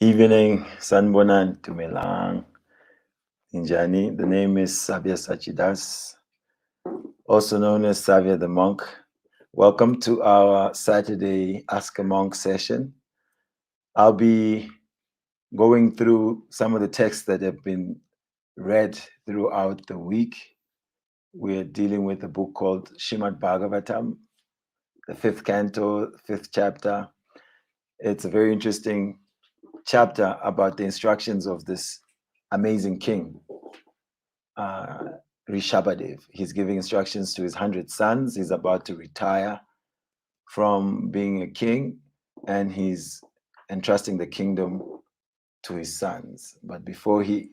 Evening, Sanbonan Tumelang, Injani. The name is Savya Sachidas, also known as Savya the Monk. Welcome to our Saturday Ask a Monk session. I'll be going through some of the texts that have been read throughout the week. We're dealing with a book called Shimad Bhagavatam, the 5th canto, 5th chapter. It's a very interesting chapter about the instructions of this amazing king, Shabadev. He's giving instructions to his 100 sons. He's about to retire from being a king, and he's entrusting the kingdom to his sons. But before he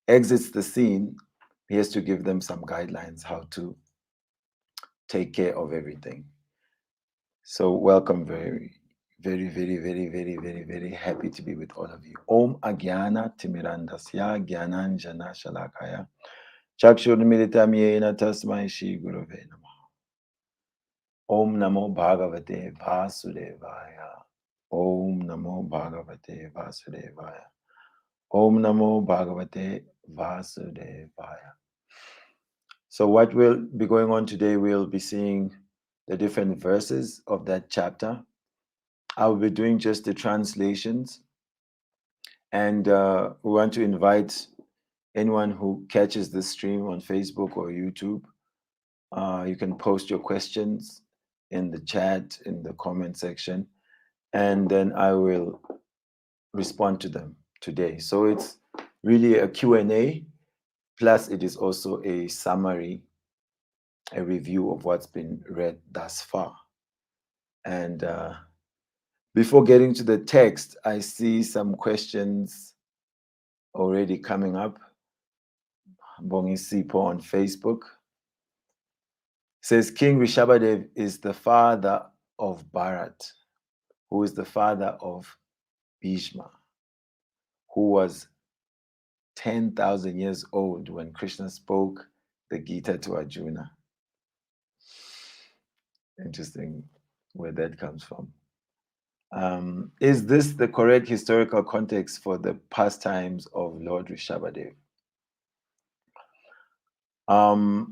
exits the scene, he has to give them some guidelines how to take care of everything. So welcome, very happy to be with all of you. Om Agyana Timirandasya Gyananjana Shalakaya Chakshurmilitam Yena Tasmai Shri Gurave Namaha. Om Namo Bhagavate Vasudevaya. Om Namo Bhagavate Vasudevaya. Om Namo Bhagavate Vasudevaya. So what will be going on today, we'll be seeing the different verses of that chapter. I will be doing just the translations, and we want to invite anyone who catches this stream on Facebook or YouTube. You can post your questions in the chat, in the comment section, and then I will respond to them today. So it's really a Q&A, plus it is also a summary, a review of what's been read thus far. And before getting to the text, I see some questions already coming up. Bongi Sipo on Facebook says King Rishabhadev is the father of Bharat, who is the father of Bhishma, who was 10,000 years old when Krishna spoke the Gita to Arjuna. Interesting where that comes from. Is this the correct historical context for the pastimes of Lord Rishabhadev? Lord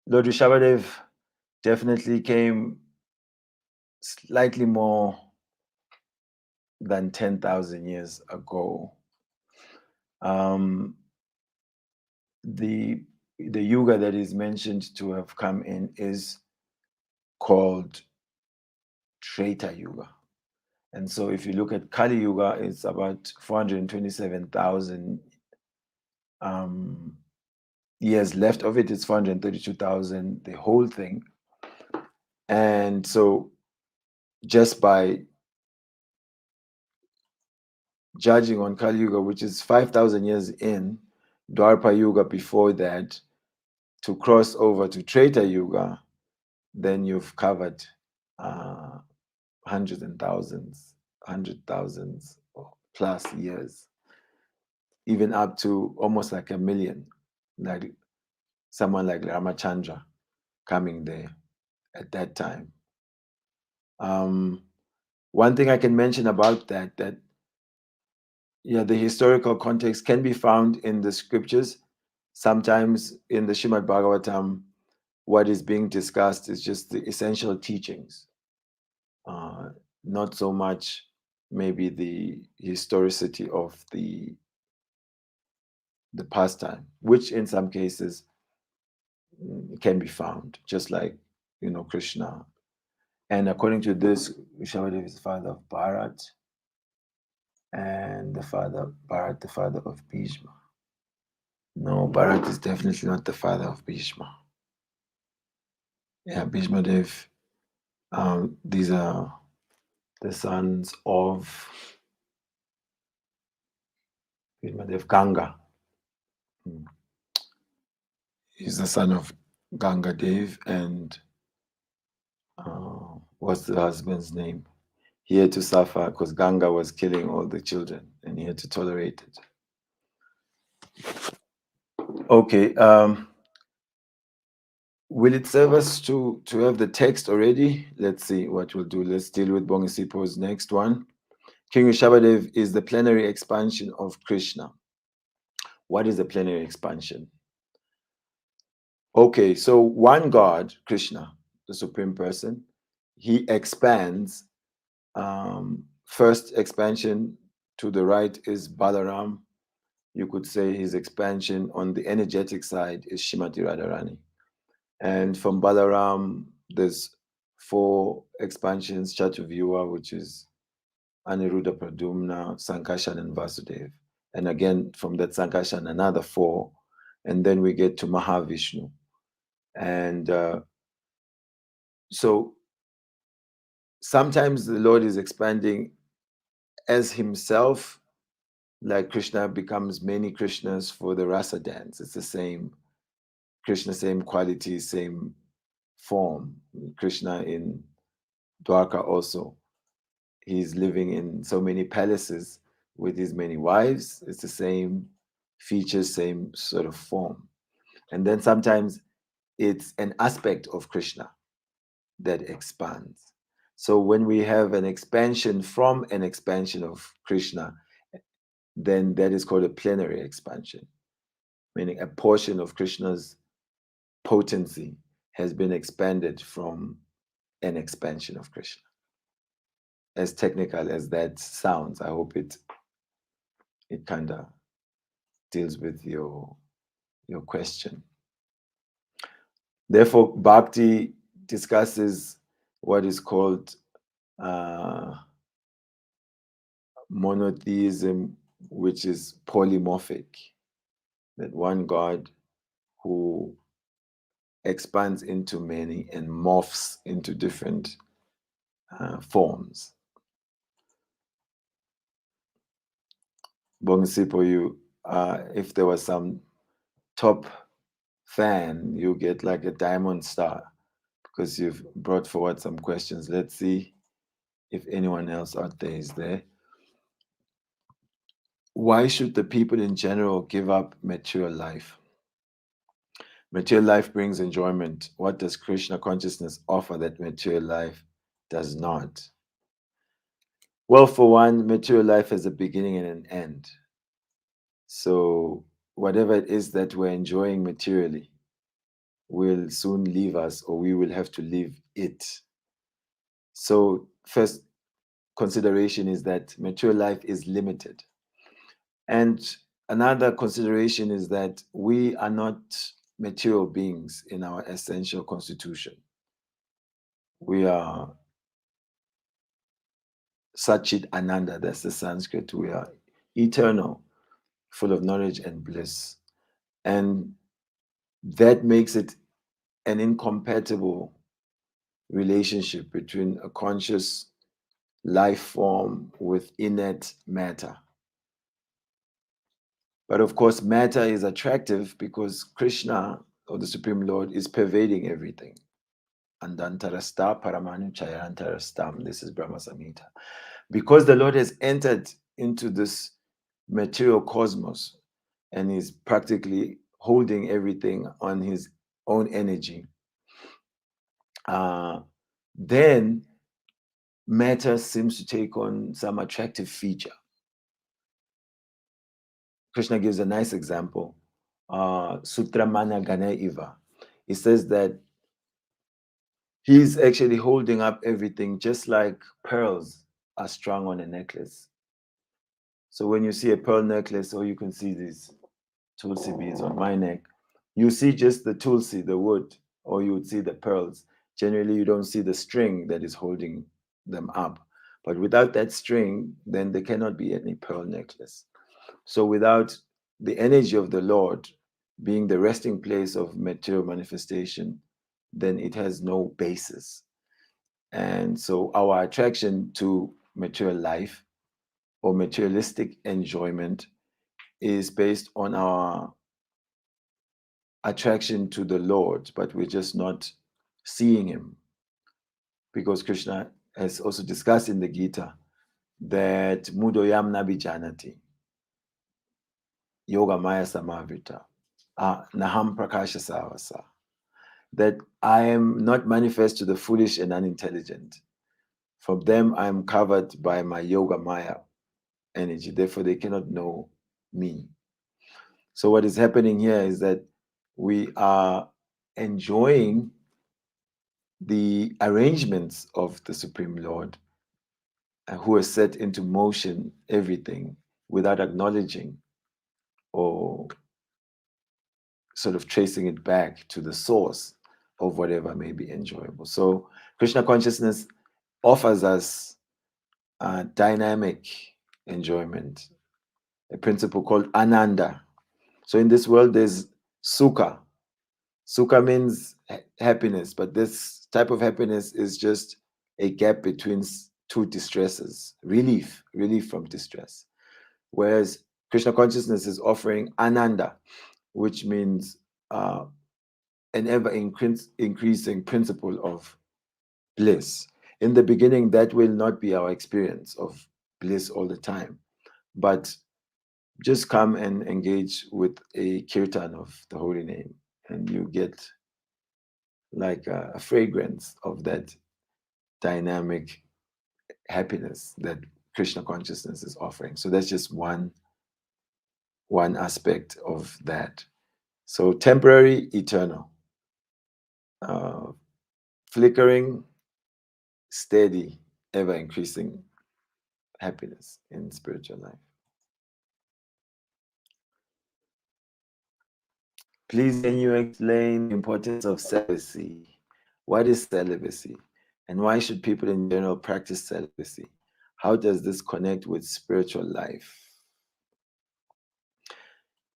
Rishabhadev definitely came slightly more than 10,000 years ago. The yuga that is mentioned to have come in is called Treta Yuga. And so if you look at Kali Yuga, it's about 427,000 years left of it. It's 432,000, the whole thing. And so just by judging on Kali Yuga, which is 5,000 years in, Dwapara Yuga before that, to cross over to Treta Yuga, then you've covered hundreds and thousands, 100,000s plus years, even up to almost like 1 million, like someone like Ramachandra coming there at that time. One thing I can mention about that the historical context can be found in the scriptures. Sometimes in the Shimad Bhagavatam, what is being discussed is just the essential teachings, not so much maybe the historicity of the pastime, which in some cases can be found, just like Krishna. And according to this, Shabadev is the father of Bharat, and the father of Bhishma. No, Bharat is definitely not the father of Bhishma. Yeah, Bhishma Dev, these are the sons of Bhishma Dev Ganga. He's the son of Ganga Dev, and what's the husband's name? He had to suffer because Ganga was killing all the children, and he had to tolerate it. Okay. Will it serve us to have the text already? Let's see what we'll do. Let's deal with Bongisipo's next one. King Shabadev is the plenary expansion of Krishna. What is the plenary expansion? Okay, so one God, Krishna, the Supreme Person, he expands. First expansion to the right is Balaram. You could say his expansion on the energetic side is Shrimati Radharani. And from Balaram, there's 4 expansions, Chatuvyuha, which is Aniruddha, Pradumna, Sankarshan, and Vasudev. And again, from that Sankarshan, another 4. And then we get to Mahavishnu. And so sometimes the Lord is expanding as himself, like Krishna becomes many Krishnas for the rasa dance. It's the same Krishna, same quality, same form. Krishna in Dwarka also, he's living in so many palaces with his many wives. It's the same features, same sort of form. And then sometimes it's an aspect of Krishna that expands. So when we have an expansion from an expansion of Krishna, then that is called a plenary expansion, meaning a portion of Krishna's potency has been expanded from an expansion of Krishna. As technical as that sounds, I hope it kind of deals with your question. Therefore, Bhakti discusses what is called monotheism, which is polymorphic, that one God who expands into many and morphs into different forms. Bongsipo, you, if there was some top fan, you get like a diamond star because you've brought forward some questions. Let's see if anyone else out there is there. Why should the people in general give up material life? Material life brings enjoyment. What does Krishna consciousness offer that material life does not? Well, for one, material life has a beginning and an end. So whatever it is that we're enjoying materially will soon leave us, or we will have to leave it. So first consideration is that material life is limited. And another consideration is that we are not material beings in our essential constitution. We are Sachit Ananda, that's the Sanskrit. We are eternal, full of knowledge and bliss. And that makes it an incompatible relationship between a conscious life form with innate matter. But of course, matter is attractive because Krishna, or the Supreme Lord, is pervading everything. Andantarasta paramanu chayantarastam. This is Brahma Samhita. Because the Lord has entered into this material cosmos and is practically holding everything on his own energy, then matter seems to take on some attractive feature. Krishna gives a nice example. Sutramana Gane Iva. He says that he's actually holding up everything just like pearls are strung on a necklace. So when you see a pearl necklace, or you can see these tulsi beads on my neck, you see just the tulsi, the wood, or you would see the pearls. Generally, you don't see the string that is holding them up. But without that string, then there cannot be any pearl necklace. So without the energy of the Lord being the resting place of material manifestation, then it has no basis. And so our attraction to material life or materialistic enjoyment is based on our attraction to the Lord, but we're just not seeing him. Because Krishna has also discussed in the Gita that Mudoyam Nabijanati, Yoga Maya Samavrita, Naham Prakasha Savasa, that I am not manifest to the foolish and unintelligent. From them, I am covered by my Yoga Maya, energy. Therefore, they cannot know me. So what is happening here is that we are enjoying the arrangements of the Supreme Lord, who has set into motion everything without acknowledging or sort of tracing it back to the source of whatever may be enjoyable. So Krishna consciousness offers us dynamic enjoyment, a principle called ananda. So in this world, there's sukha. Sukha means happiness, but this type of happiness is just a gap between two distresses, relief from distress. Whereas Krishna consciousness is offering ananda, which means an ever increasing principle of bliss. In the beginning, that will not be our experience of bliss all the time, but just come and engage with a kirtan of the holy name, and you get like a fragrance of that dynamic happiness that Krishna consciousness is offering. So that's just one aspect of that. So temporary, eternal, flickering, steady, ever increasing happiness in spiritual life. Please, can you explain the importance of celibacy? What is celibacy? And why should people in general practice celibacy? How does this connect with spiritual life?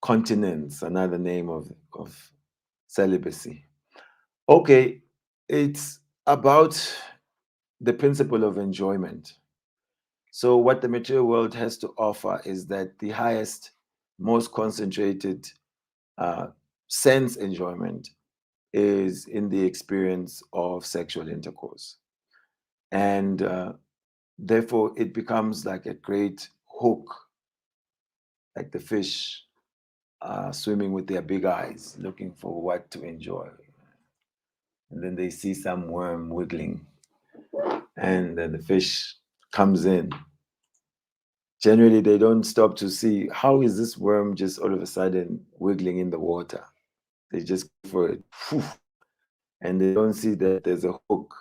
Continence, another name of celibacy. Okay, it's about the principle of enjoyment. So, what the material world has to offer is that the highest, most concentrated sense enjoyment is in the experience of sexual intercourse. And therefore, it becomes like a great hook, like the fish swimming with their big eyes, looking for what to enjoy. And then they see some worm wiggling, and then the fish comes in. Generally, they don't stop to see how is this worm just all of a sudden wiggling in the water. They just go for it, and they don't see that there's a hook.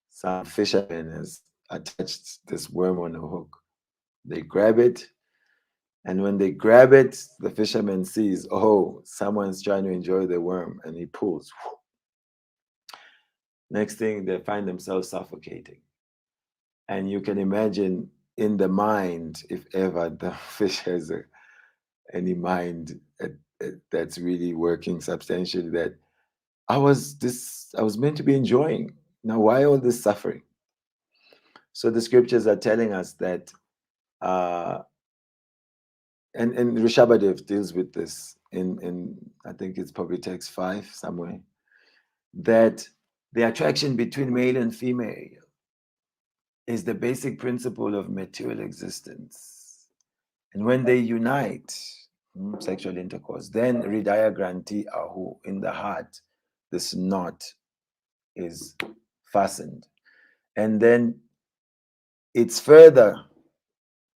Some fisherman has attached this worm on a hook. They grab it, and when they grab it, the fisherman sees, oh, someone's trying to enjoy the worm, and he pulls. Next thing, they find themselves suffocating. And you can imagine in the mind, if ever the fish has any mind that's really working substantially, that I was meant to be enjoying. Now, why all this suffering? So the scriptures are telling us that, and Shabadev deals with this in I think it's probably text 5 somewhere, that the attraction between male and female is the basic principle of material existence. And when they unite, sexual intercourse, then Hridaya Granthi Ahu, in the heart, this knot is fastened. And then it's further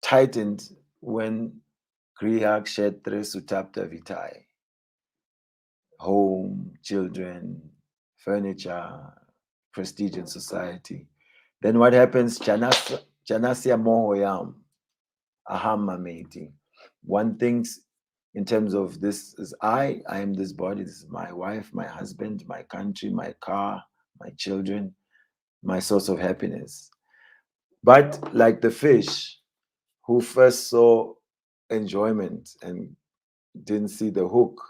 tightened when Kriya Kshetra Sutapta Vitai, home, children, furniture, prestige in society. Then what happens? Janasya Mohoyam, Aham Mameti. One thinks in terms of this is I am this body, this is my wife, my husband, my country, my car, my children, my source of happiness. But like the fish who first saw enjoyment and didn't see the hook,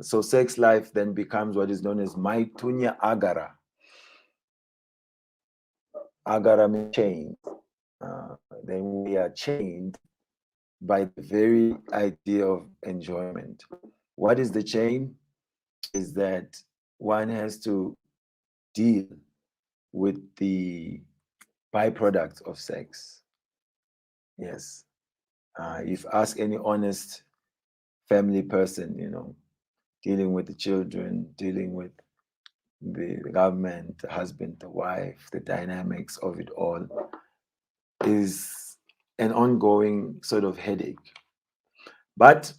so sex life then becomes what is known as Maitunya Agara. Agara means chained. Then we are chained by the very idea of enjoyment. What is the chain? Is that one has to deal with the byproducts of sex. Yes. If ask any honest family person, dealing with the children, dealing with the government, the husband, the wife, the dynamics of it all is an ongoing sort of headache. But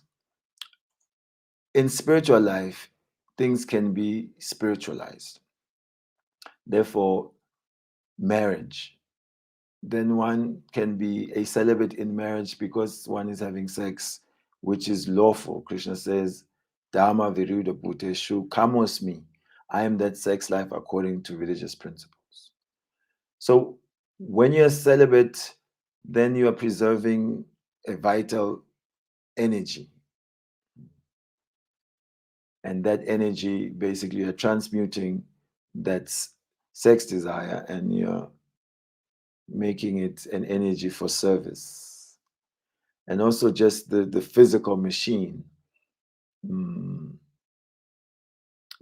in spiritual life, things can be spiritualized. Therefore, marriage, then one can be a celibate in marriage because one is having sex, which is lawful. Krishna says, Dharma viruddha bhuteshu kamosmi. I am that sex life according to religious principles. So when you're celibate, then you are preserving a vital energy. And that energy, basically, you're transmuting that sex desire and you're making it an energy for service. And also just the physical machine.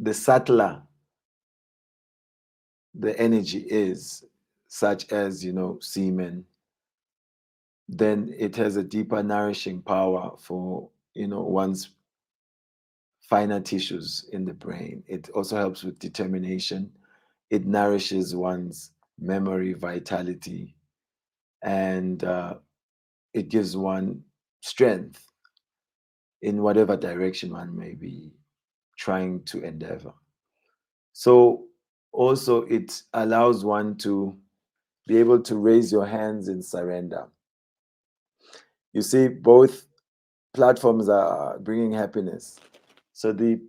The subtler the energy is, such as, semen, then it has a deeper nourishing power for, one's finer tissues in the brain. It also helps with determination. It nourishes one's memory, vitality, and it gives one strength in whatever direction one may be trying to endeavor. So also it allows one to be able to raise your hands in surrender. You see, both platforms are bringing happiness. So the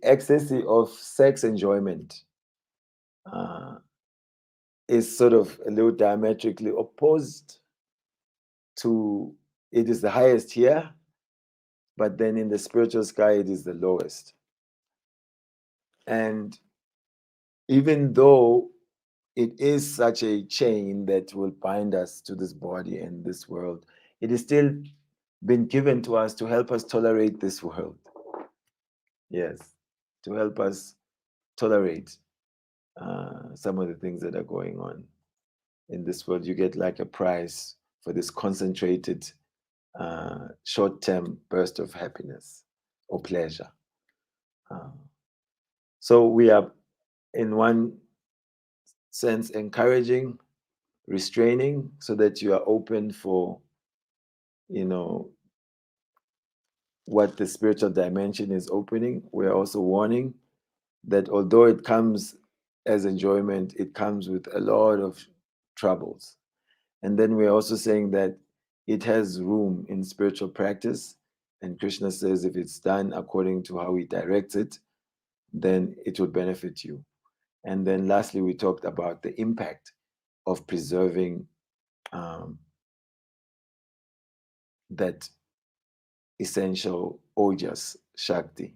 excess of sex enjoyment is sort of a little diametrically opposed to, it is the highest here, but then in the spiritual sky, it is the lowest. And even though it is such a chain that will bind us to this body and this world, it is still been given to us to help us tolerate this world. Yes, to help us tolerate some of the things that are going on in this world. You get like a price for this concentrated short-term burst of happiness or pleasure. So we are, in one sense, encouraging, restraining, so that you are open for, what the spiritual dimension is opening. We are also warning that although it comes as enjoyment, it comes with a lot of troubles. And then we're also saying that it has room in spiritual practice. And Krishna says if it's done according to how he directs it, then it will benefit you. And then lastly, we talked about the impact of preserving that essential ojas, Shakti,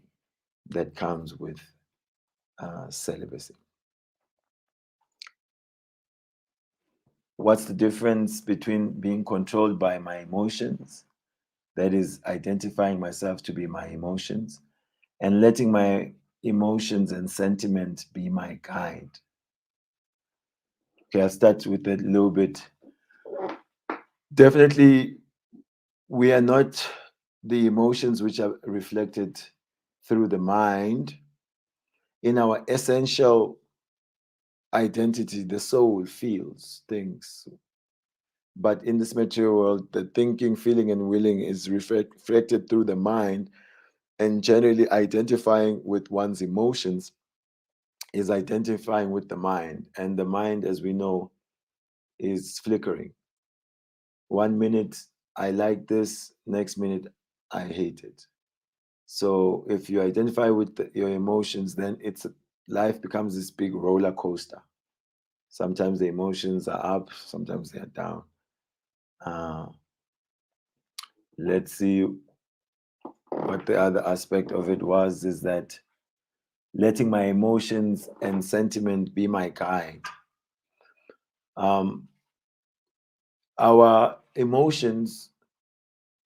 that comes with celibacy. What's the difference between being controlled by my emotions, that is, identifying myself to be my emotions, and letting my emotions and sentiment be my guide? Okay, I'll start with a little bit. Definitely, we are not the emotions which are reflected through the mind. In our essential identity, the soul feels things. But in this material world, the thinking, feeling, and willing is reflected through the mind, and generally identifying with one's emotions is identifying with the mind. And the mind, as we know, is flickering. 1 minute, I like this, next minute, I hate it. So if you identify with your emotions, then life becomes this big roller coaster. Sometimes the emotions are up, sometimes they are down. Let's see what the other aspect of it was, is that letting my emotions and sentiment be my guide. Our emotions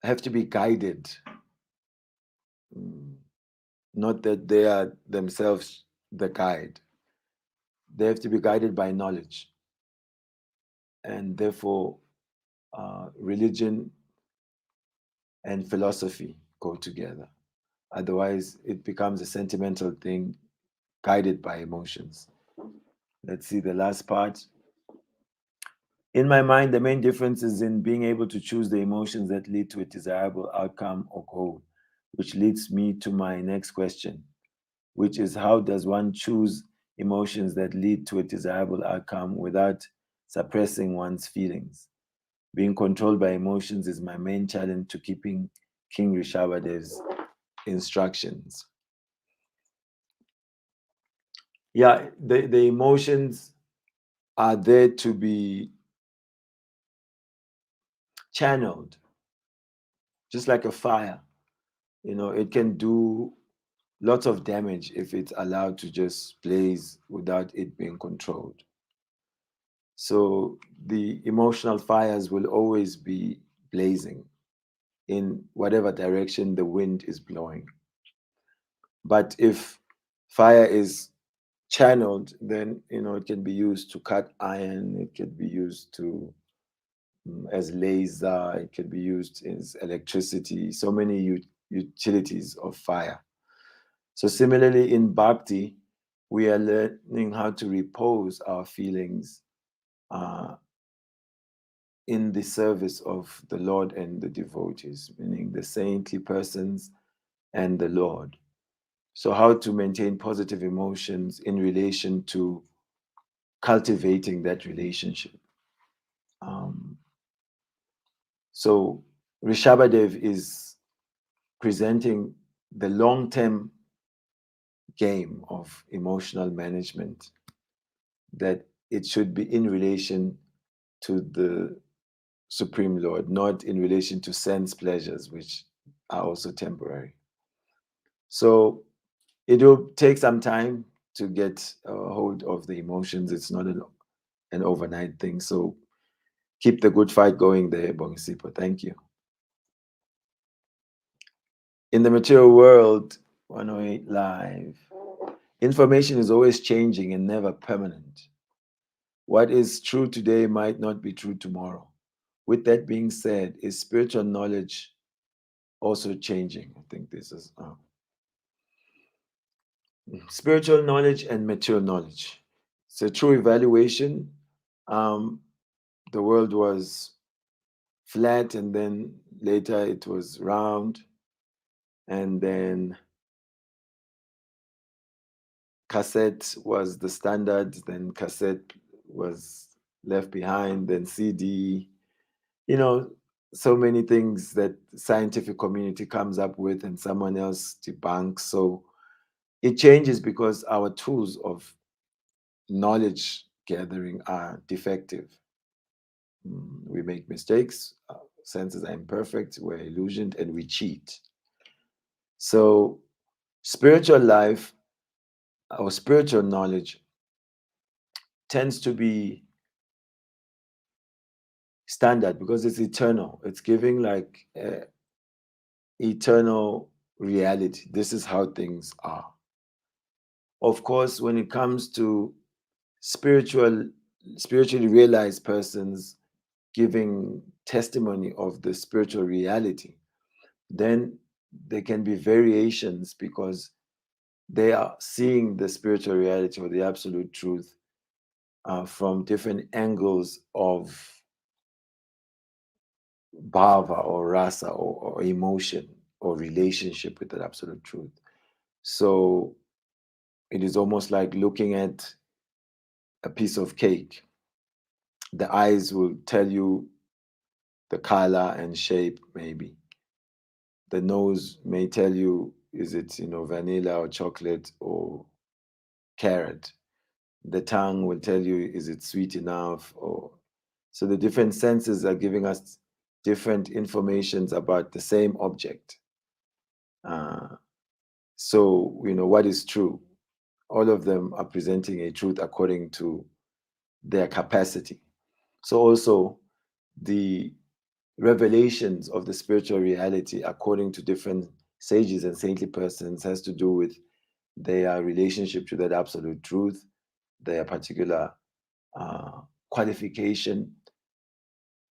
have to be guided, not that they are themselves the guide. They have to be guided by knowledge. And therefore, religion and philosophy go together. Otherwise, it becomes a sentimental thing guided by emotions. Let's see the last part. In my mind, the main difference is in being able to choose the emotions that lead to a desirable outcome or goal, which leads me to my next question, which is how does one choose emotions that lead to a desirable outcome without suppressing one's feelings? Being controlled by emotions is my main challenge to keeping King Rishabhadev's instructions. Yeah, the emotions are there to be channeled, just like a fire. It can do lots of damage if it's allowed to just blaze without it being controlled. So the emotional fires will always be blazing in whatever direction the wind is blowing. But if fire is channeled, then it can be used to cut iron, it can be used to as laser, it can be used as electricity, so many utilities of fire. So similarly in bhakti, we are learning how to repose our feelings in the service of the Lord and the devotees, meaning the saintly persons and the Lord. So how to maintain positive emotions in relation to cultivating that relationship. So Rishabhadev is presenting the long-term game of emotional management, that it should be in relation to the Supreme Lord, not in relation to sense pleasures, which are also temporary. So it will take some time to get a hold of the emotions. It's not an overnight thing. So keep the good fight going there, Bongisipo. Thank you. In the material world, 108 Live, information is always changing and never permanent. What is true today might not be true tomorrow. With that being said, is spiritual knowledge also changing? I think this is spiritual knowledge and material knowledge. It's a true evaluation. The world was flat, and then later it was round, and then cassette was the standard, then cassette was left behind, then CD, you know, so many things that scientific community comes up with and someone else debunks. So it changes because our tools of knowledge gathering are defective. We make mistakes, senses are imperfect, we're illusioned, and we cheat. So spiritual life, our spiritual knowledge tends to be standard because it's eternal. It's giving like eternal reality. This is how things are. Of course, when it comes to spiritually realized persons giving testimony of the spiritual reality, then there can be variations because they are seeing the spiritual reality or the absolute truth from different angles of bhava or rasa or emotion or relationship with that absolute truth. So it is almost like looking at a piece of cake. The eyes will tell you the color and shape, maybe. The nose may tell you, is it, vanilla or chocolate or carrot. The tongue will tell you, is it sweet enough? Or so the different senses are giving us different informations about the same object. So, what is true? All of them are presenting a truth according to their capacity. So also the revelations of the spiritual reality according to different sages and saintly persons has to do with their relationship to that absolute truth, their particular qualification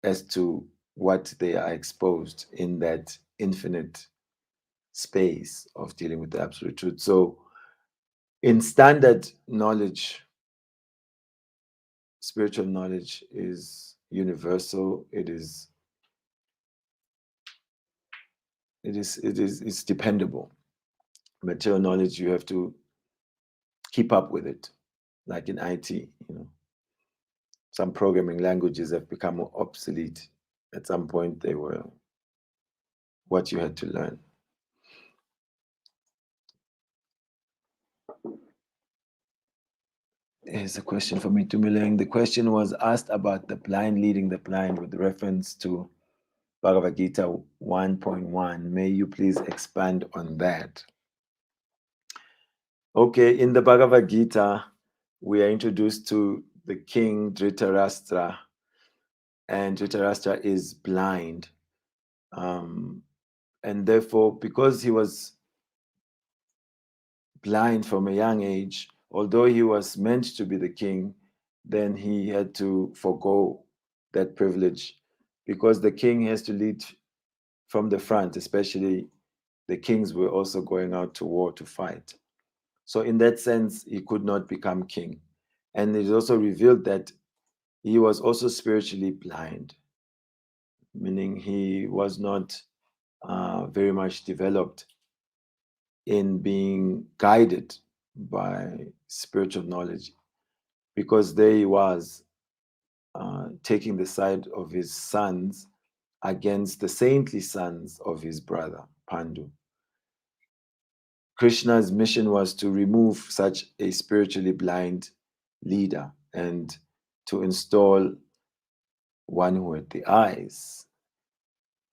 as to what they are exposed in that infinite space of dealing with the absolute truth. So in standard knowledge, spiritual knowledge is, universal. It's dependable. Material knowledge, you have to keep up with it. Like in IT, some programming languages have become obsolete. At some point, they were what you had to learn. Here's a question for me, Tumilang. The question was asked about the blind leading the blind with reference to Bhagavad Gita 1.1. May you please expand on that? Okay, in the Bhagavad Gita, we are introduced to the king Dhritarashtra, and Dhritarashtra is blind. And therefore, because he was blind from a young age, although he was meant to be the king, then he had to forego that privilege, because the king has to lead from the front, especially the kings were also going out to war to fight. So in that sense, he could not become king. And it also revealed that he was also spiritually blind, meaning he was not very much developed in being guided by spiritual knowledge, because there he was taking the side of his sons against the saintly sons of his brother Pandu. Krishna's mission was to remove such a spiritually blind leader and to install one who had the eyes.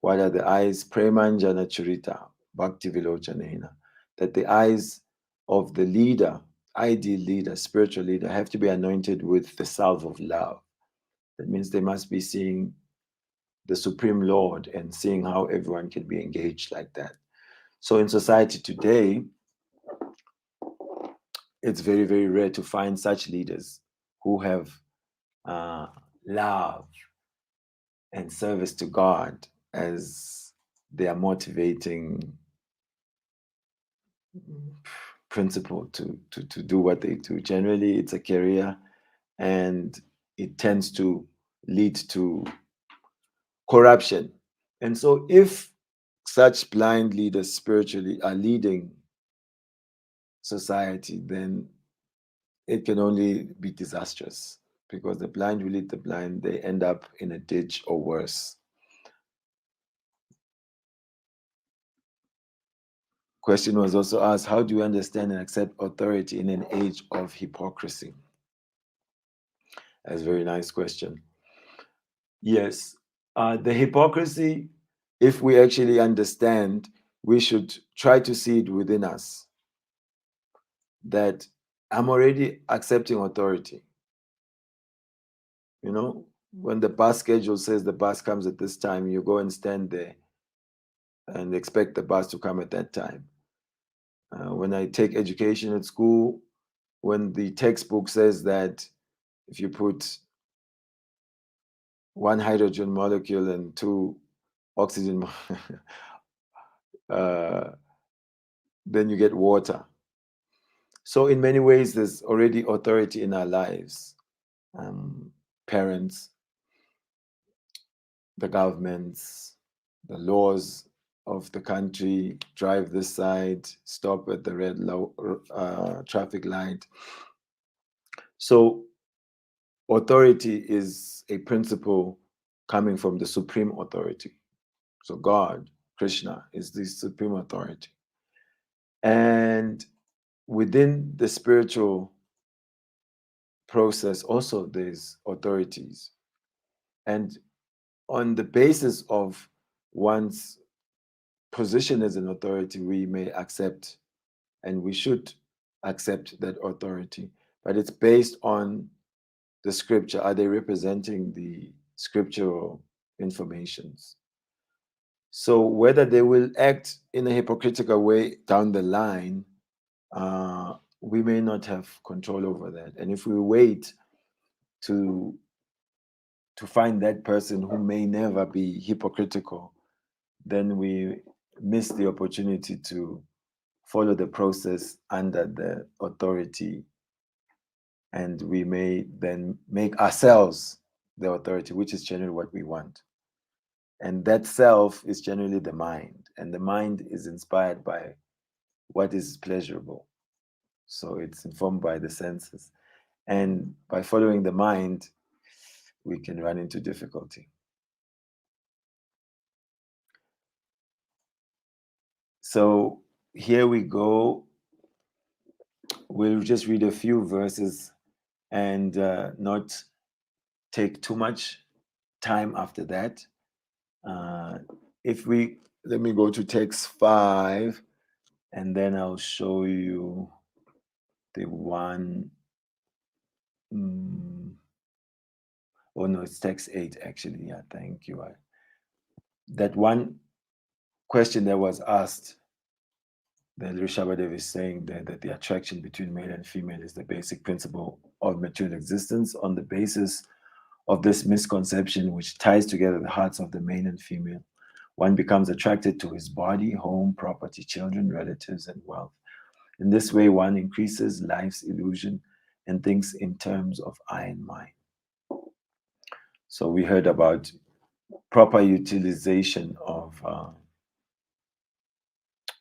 What are the eyes? Premanjana Charita, Bhakti Vilochanena. That the eyes of the leader, ideal leader, spiritual leader, have to be anointed with the salve of love. That means they must be seeing the Supreme Lord and seeing how everyone can be engaged like that. So in society today, it's very, very rare to find such leaders who have love and service to God as their motivating principle to do what they do. Generally, it's a career, and it tends to lead to corruption. And so if such blind leaders spiritually are leading society, then it can only be disastrous, because the blind will lead the blind. They end up in a ditch or worse. Question was also asked, how do you understand and accept authority in an age of hypocrisy? That's a very nice question. Yes, the hypocrisy, if we actually understand, we should try to see it within us, that I'm already accepting authority. When the bus schedule says the bus comes at this time, you go and stand there and expect the bus to come at that time. When I take education at school, when the textbook says that if you put one hydrogen molecule and two oxygen, then you get water. So in many ways, there's already authority in our lives. Parents, the governments, the laws of the country, drive this side, stop at the red traffic light. So authority is a principle coming from the supreme authority. So God, Krishna, is the supreme authority. And within the spiritual process, also there's authorities. And on the basis of one's position as an authority, we may accept, and we should accept that authority. But it's based on the scripture. Are they representing the scriptural informations? So whether they will act in a hypocritical way down the line, we may not have control over that. And if we wait to find that person who may never be hypocritical, then we miss the opportunity to follow the process under the authority, and we may then make ourselves the authority, which is generally what we want. And that self is generally the mind. And the mind is inspired by what is pleasurable. So it's informed by the senses. And by following the mind, we can run into difficulty. So here we go. We'll just read a few verses and not take too much time after that. Let me go to text 5, and then I'll show you the one. Oh no, it's text 8 actually. Yeah, thank you. That one question that was asked, that Shabadev is saying that the attraction between male and female is the basic principle of material existence. On the basis of this misconception, which ties together the hearts of the male and female, one becomes attracted to his body, home, property, children, relatives, and wealth. In this way, one increases life's illusion and thinks in terms of I and mine. So we heard about proper utilization of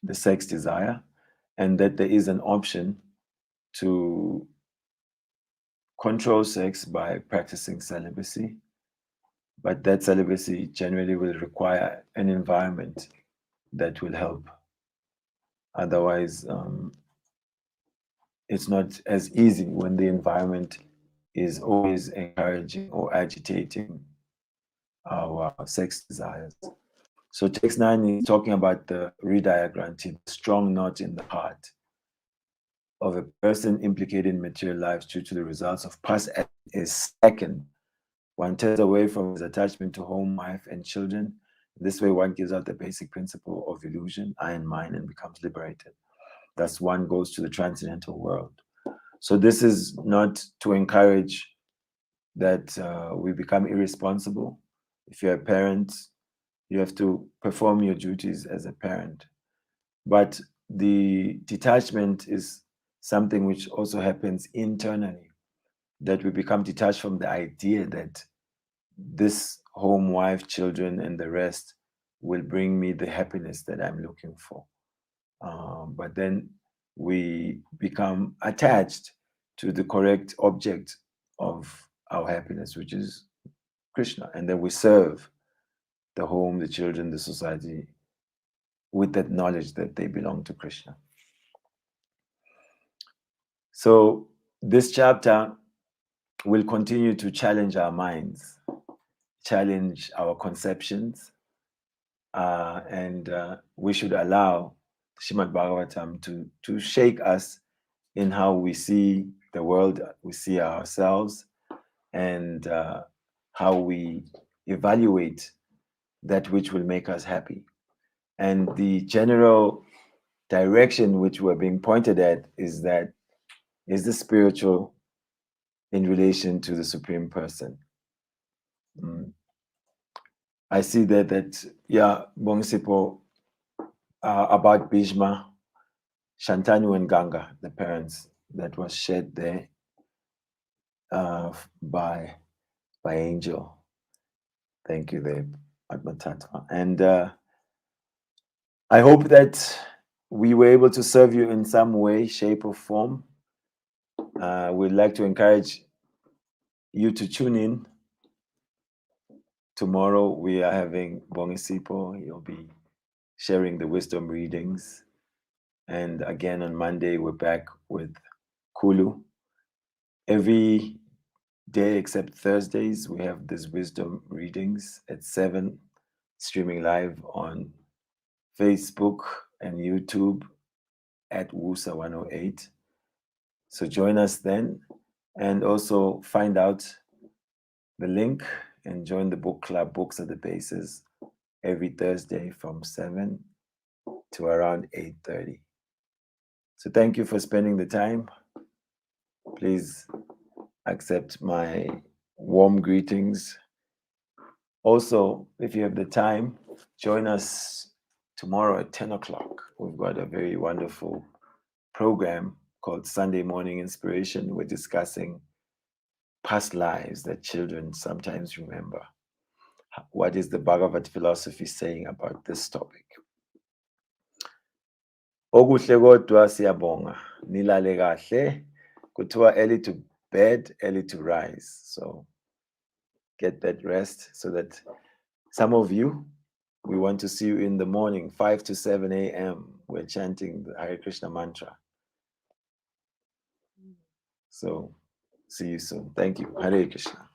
the sex desire, and that there is an option to control sex by practicing celibacy, but that celibacy generally will require an environment that will help. Otherwise, it's not as easy when the environment is always encouraging or agitating our sex desires. So text 9 is talking about the rediagranting, strong knot in the heart of a person implicated in material lives due to the results of past action is second. One turns away from his attachment to home, wife, and children. This way, one gives out the basic principle of illusion, I and mine, and becomes liberated. Thus, one goes to the transcendental world. So this is not to encourage that we become irresponsible. If you're a parent, you have to perform your duties as a parent. But the detachment is something which also happens internally, that we become detached from the idea that this home, wife, children, and the rest will bring me the happiness that I'm looking for. But then we become attached to the correct object of our happiness, which is Krishna. And then we serve the home, the children, the society with that knowledge that they belong to Krishna. So this chapter will continue to challenge our minds, challenge our conceptions, and we should allow Shimad Bhagavatam to shake us in how we see the world, we see ourselves, and how we evaluate that which will make us happy. And the general direction which we're being pointed at is that is the spiritual in relation to the Supreme Person. I see that yeah, Bongsipo, about Bhishma, Shantanu and Ganga, the parents that was shed there by angel. Thank you there, Atma. And I hope that we were able to serve you in some way, shape, or form. We'd like to encourage you to tune in. Tomorrow we are having Bongisipo. He'll be sharing the wisdom readings. And again on Monday, we're back with Kulu. Every day except Thursdays, we have these wisdom readings at 7, streaming live on Facebook and YouTube at WUSA 108. So join us then, and also find out the link and join the book club, Books at the Bases, every Thursday from 7 to around 8:30. So thank you for spending the time. Please accept my warm greetings. Also, if you have the time, join us tomorrow at 10 o'clock. We've got a very wonderful program called Sunday Morning Inspiration. We're discussing past lives that children sometimes remember. What is the Bhagavad philosophy saying about this topic? Okuhle kodwa siyabonga, nilale kahle, kuthiwa early to bed, early to rise. So get that rest so that some of you, we want to see you in the morning, 5 to 7 a.m. We're chanting the Hare Krishna mantra. So see you soon. Thank you. Hare Krishna.